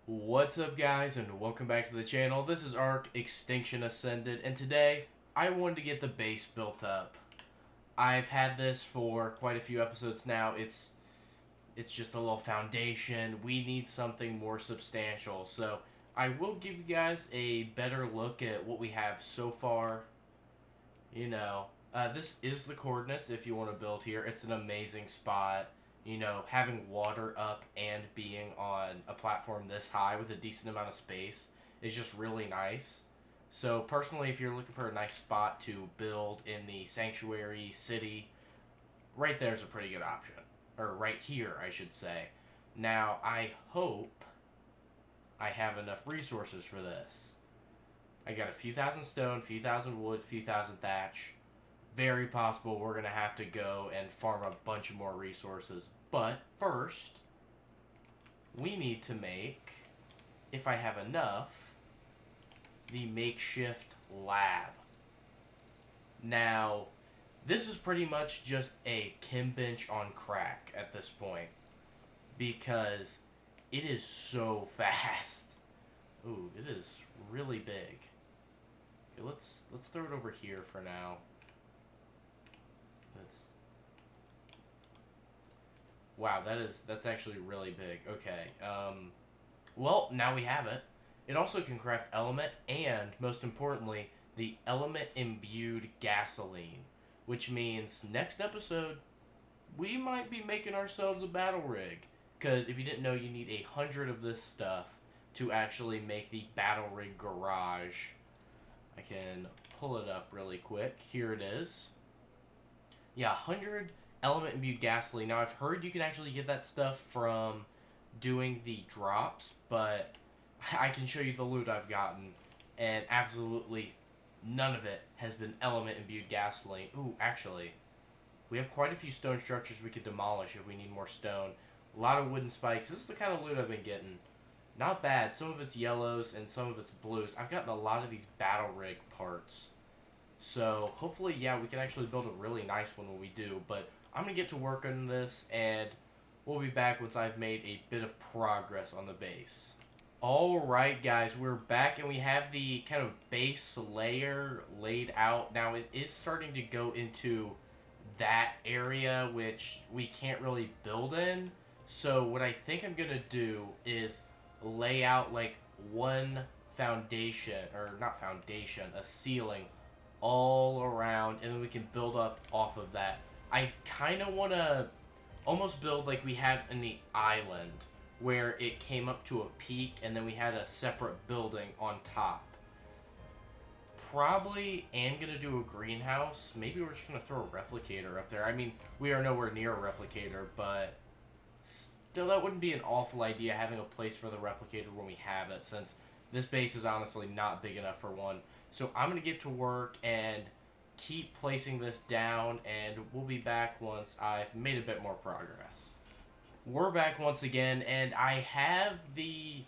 What's up, guys, and welcome back to the channel. This is ARK, Extinction Ascended, and today I wanted to get the base built up. I've had this for quite a few episodes now. It's just a little foundation. We need something more substantial, so I will give you guys a better look at what we have so far. This is the coordinates if you want to build here. It's an amazing spot. Having water up and being on a platform this high with a decent amount of space is just really nice. So personally, if you're looking for a nice spot to build in the sanctuary city, right there's a pretty good option. Or right here, I should say. Now, I hope I have enough resources for this. I got a few thousand stone, few thousand wood, few thousand thatch. Very possible we're going to have to go and farm a bunch of more resources. But first, we need to make, if I have enough, the makeshift lab. Now, this is pretty much just a chem bench on crack at this point, because it is so fast. Ooh, it is really big. Okay, let's throw it over here for now. Wow, that's actually really big. Okay. Well, now we have it. It also can craft element and, most importantly, the element imbued gasoline, which means next episode we might be making ourselves a battle rig. Because if you didn't know, you need 100 of this stuff to actually make the battle rig garage. I can pull it up really quick. Here it is. Yeah, 100 element imbued gasoline. Now, I've heard you can actually get that stuff from doing the drops, but I can show you the loot I've gotten, and absolutely none of it has been element imbued gasoline. Ooh, actually, we have quite a few stone structures we could demolish if we need more stone. A lot of wooden spikes. This is the kind of loot I've been getting. Not bad. Some of it's yellows and some of it's blues. I've gotten a lot of these battle rig parts. So, hopefully, yeah, we can actually build a really nice one when we do. But I'm going to get to work on this, and we'll be back once I've made a bit of progress on the base. Alright, guys, we're back, and we have the kind of base layer laid out. Now, it is starting to go into that area, which we can't really build in. So, what I think I'm going to do is lay out, like, one foundation, or not foundation, a ceiling all around, and then we can build up off of that. I kind of want to almost build like we had in the island, where it came up to a peak, and then we had a separate building on top. Probably am going to do a greenhouse. Maybe we're just going to throw a replicator up there. I mean, we are nowhere near a replicator, but still, that wouldn't be an awful idea, having a place for the replicator when we have it, since this base is honestly not big enough for one. So I'm going to get to work and keep placing this down, and we'll be back once I've made a bit more progress. We're back once again, and I have the,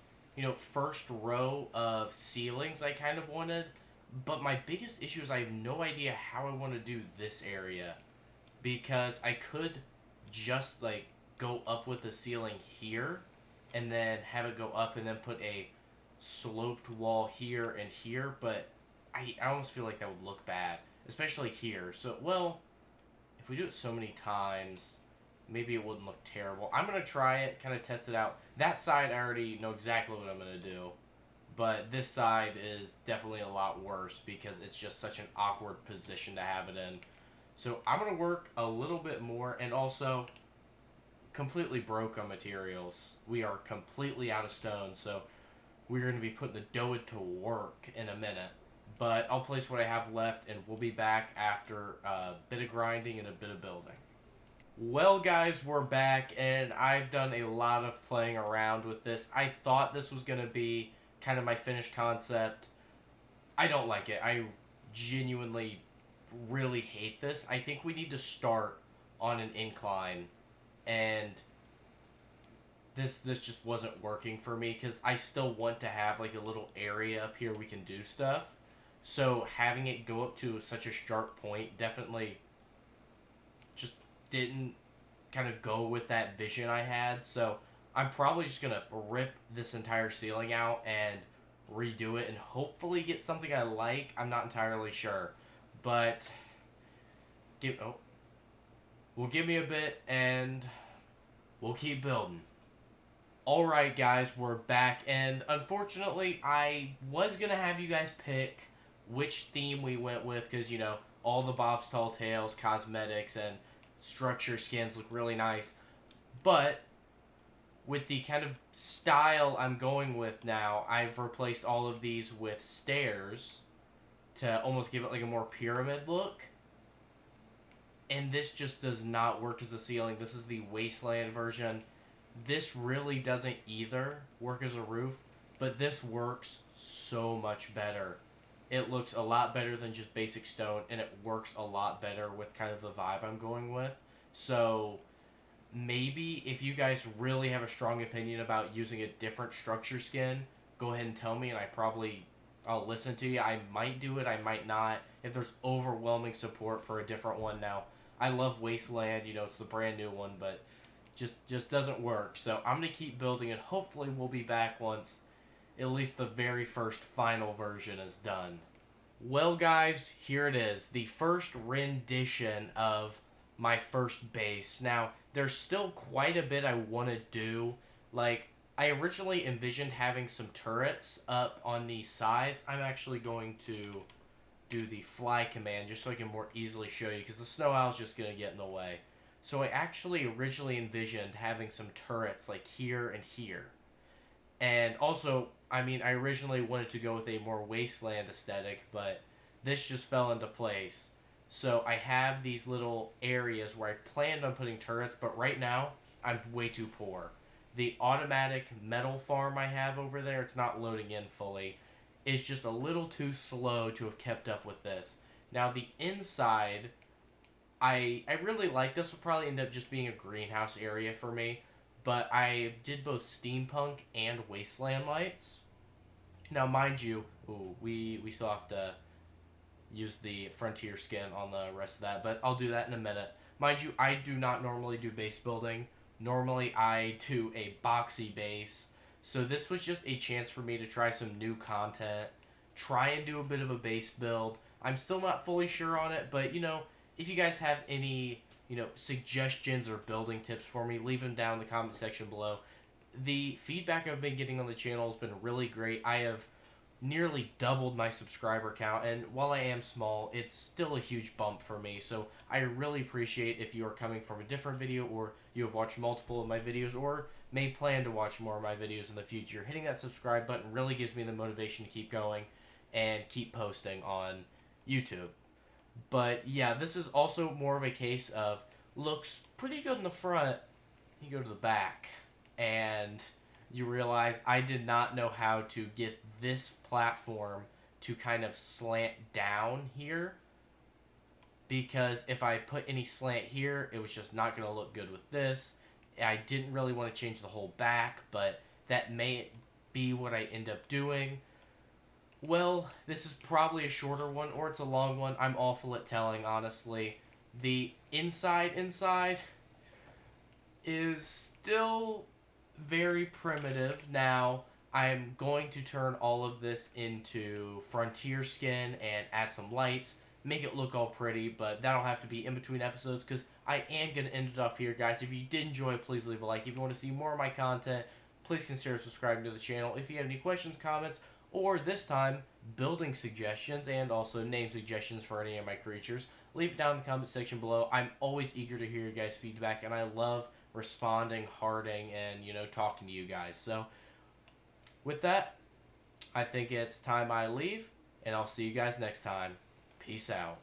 first row of ceilings I kind of wanted, but my biggest issue is I have no idea how I want to do this area, because I could just, like, go up with the ceiling here, and then have it go up, and then put a sloped wall here and here, but I almost feel like that would look bad, especially here. So, well, if we do it so many times, maybe it wouldn't look terrible. I'm going to try it, kind of test it out. That side, I already know exactly what I'm going to do, but this side is definitely a lot worse because it's just such an awkward position to have it in. So I'm going to work a little bit more, and also completely broke on materials. We are completely out of stone, so we're going to be putting the dough to work in a minute. But I'll place what I have left, and we'll be back after a bit of grinding and a bit of building. Well, guys, we're back, and I've done a lot of playing around with this. I thought this was going to be kind of my finished concept. I don't like it. I genuinely really hate this. I think we need to start on an incline, and this just wasn't working for me, because I still want to have, like, a little area up here we can do stuff. So having it go up to such a sharp point definitely just didn't kind of go with that vision I had. So I'm probably just going to rip this entire ceiling out and redo it and hopefully get something I like. I'm not entirely sure. But we'll give me a bit and we'll keep building. Alright guys, we're back, and unfortunately I was going to have you guys pick which theme we went with, because, you know, all the Bob's Tall Tales, cosmetics, and structure skins look really nice, but with the kind of style I'm going with now, I've replaced all of these with stairs to almost give it like a more pyramid look, and this just does not work as a ceiling. This is the Wasteland version. This really doesn't either work as a roof, but this works so much better. It looks a lot better than just basic stone, and it works a lot better with kind of the vibe I'm going with. So maybe if you guys really have a strong opinion about using a different structure skin, go ahead and tell me, and I'll listen to you. I might do it, I might not. If there's overwhelming support for a different one now, I love Wasteland. You know, it's the brand new one, but just doesn't work. So I'm gonna keep building, and hopefully we'll be back once at least the very first final version is done. Well guys, here it is, the first rendition of my first base. Now there's still quite a bit I want to do. Like, I originally envisioned having some turrets up on the sides. I'm actually going to do the fly command just so I can more easily show you, because the snow owl is just going to get in the way. So I actually originally envisioned having some turrets like here and here. And also, I mean, I originally wanted to go with a more wasteland aesthetic, but this just fell into place. So I have these little areas where I planned on putting turrets, but right now, I'm way too poor. The automatic metal farm I have over there, it's not loading in fully, is just a little too slow to have kept up with this. Now, the inside, I really like this. Will probably end up just being a greenhouse area for me, but I did both steampunk and wasteland lights. Now, mind you, we still have to use the frontier skin on the rest of that, but I'll do that in a minute. Mind you, I do not normally do base building. Normally, I do a boxy base. So this was just a chance for me to try some new content, try and do a bit of a base build. I'm still not fully sure on it, but, you know, if you guys have any, you know, suggestions or building tips for me, leave them down in the comment section below. The feedback I've been getting on the channel has been really great. I have nearly doubled my subscriber count, and while I am small, it's still a huge bump for me. So I really appreciate if you are coming from a different video, or you have watched multiple of my videos, or may plan to watch more of my videos in the future. Hitting that subscribe button really gives me the motivation to keep going and keep posting on YouTube. But yeah, this is also more of a case of looks pretty good in the front. You go to the back and you realize I did not know how to get this platform to kind of slant down here, because if I put any slant here, it was just not going to look good with this. I didn't really want to change the whole back, but that may be what I end up doing. Well, this is probably a shorter one, or it's a long one. I'm awful at telling, honestly. The inside is still very primitive. Now, I'm going to turn all of this into frontier skin and add some lights, make it look all pretty, but that'll have to be in between episodes, because I am going to end it off here, guys. If you did enjoy, please leave a like. If you want to see more of my content, please consider subscribing to the channel. If you have any questions, comments, or this time, building suggestions and also name suggestions for any of my creatures, leave it down in the comment section below. I'm always eager to hear your guys' feedback, and I love responding, hearting, and, you know, talking to you guys. So, with that, I think it's time I leave, and I'll see you guys next time. Peace out.